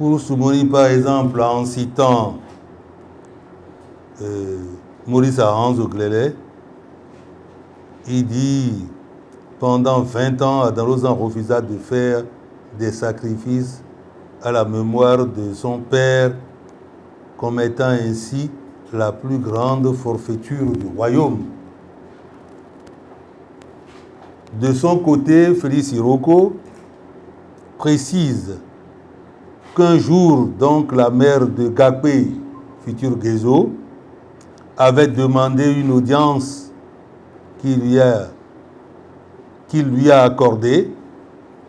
Pour Soumoni, par exemple, en citant Maurice Arance Oglele, il dit pendant 20 ans, Adamlozan refusa de faire des sacrifices à la mémoire de son père, commettant ainsi la plus grande forfaiture du royaume. De son côté, Félix Iroko précise qu'un jour, donc, la mère de Gakwe, futur Gezo, avait demandé une audience qu'il lui a accordée,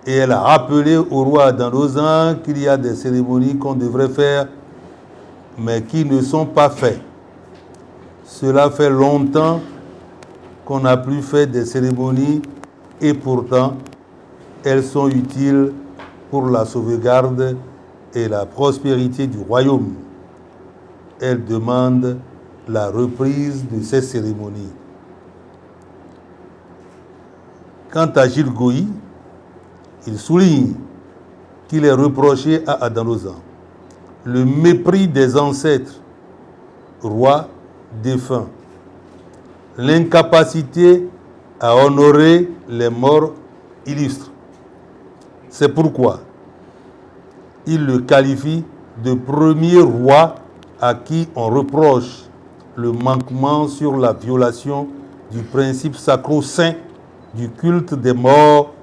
et elle a rappelé au roi Adamlozan qu'il y a des cérémonies qu'on devrait faire, mais qui ne sont pas faites. Cela fait longtemps qu'on n'a plus fait des cérémonies, et pourtant, elles sont utiles pour la sauvegarde et la prospérité du royaume. Elle demande la reprise de ces cérémonies. Quant à Gilles Goï, il souligne qu'il est reproché à Adamlozan le mépris des ancêtres, rois défunts, l'incapacité à honorer les morts illustres. C'est pourquoi il le qualifie de premier roi à qui on reproche le manquement sur la violation du principe sacro-saint du culte des morts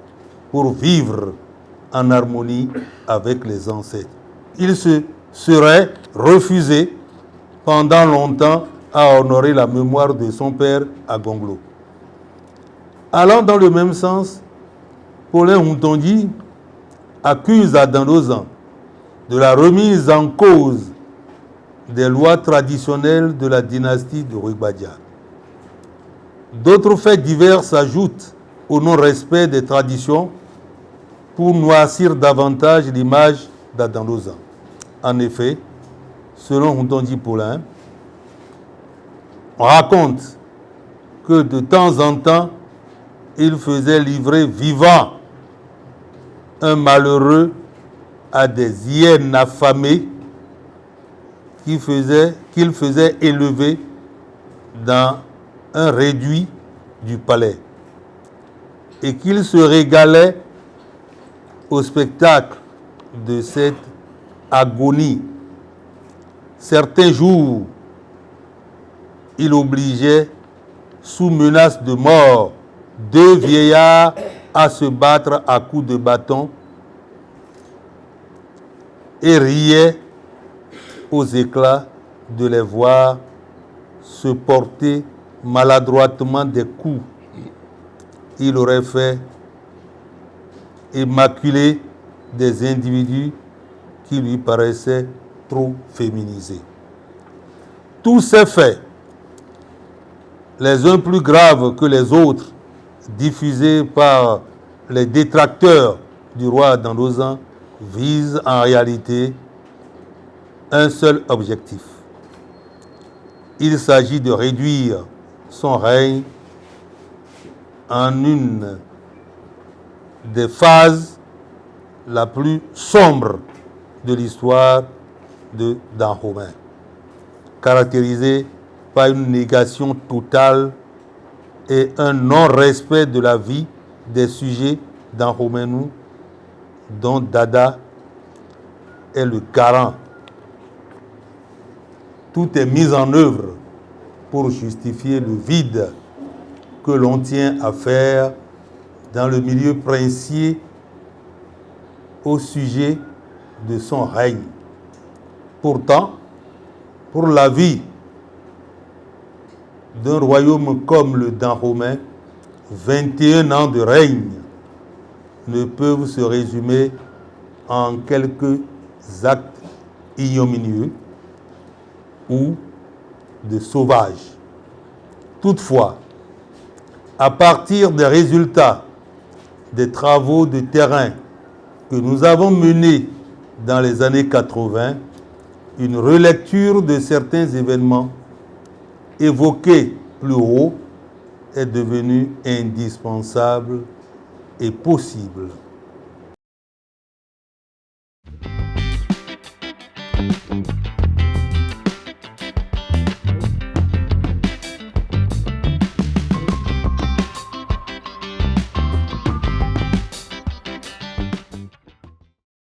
pour vivre en harmonie avec les ancêtres. Il se serait refusé pendant longtemps à honorer la mémoire de son père à Gonglo. Allant dans le même sens, Paulin Huntondi accuse Adamlozan de la remise en cause des lois traditionnelles de la dynastie de Rugbadia. D'autres faits divers s'ajoutent au non-respect des traditions pour noircir davantage l'image d'Adamlozan. En effet, selon Huntondi Paulin, on raconte que de temps en temps, il faisait livrer vivant un malheureux à des hyènes affamées qu'il faisait élever dans un réduit du palais, et qu'il se régalait au spectacle de cette agonie. Certains jours, il obligeait, sous menace de mort, 2 vieillards à se battre à coups de bâton et riait aux éclats de les voir se porter maladroitement des coups. Il aurait fait immaculer des individus qui lui paraissaient trop féminisés. Tous ces faits, les uns plus graves que les autres, diffusés par les détracteurs du roi Adamlozan, visent en réalité un seul objectif. Il s'agit de réduire son règne en une des phases la plus sombre de l'histoire de Dahomey, caractérisée par une négation totale et un non-respect de la vie des sujets d'Anhomenou, dont Dada est le garant. Tout est mis en œuvre pour justifier le vide que l'on tient à faire dans le milieu princier au sujet de son règne. Pourtant, pour la vie d'un royaume comme le Dahomey, 21 ans de règne ne peuvent se résumer en quelques actes ignominieux ou de sauvages. Toutefois, à partir des résultats des travaux de terrain que nous avons menés dans les années 80, une relecture de certains événements évoqués plus haut est devenue indispensable et possible.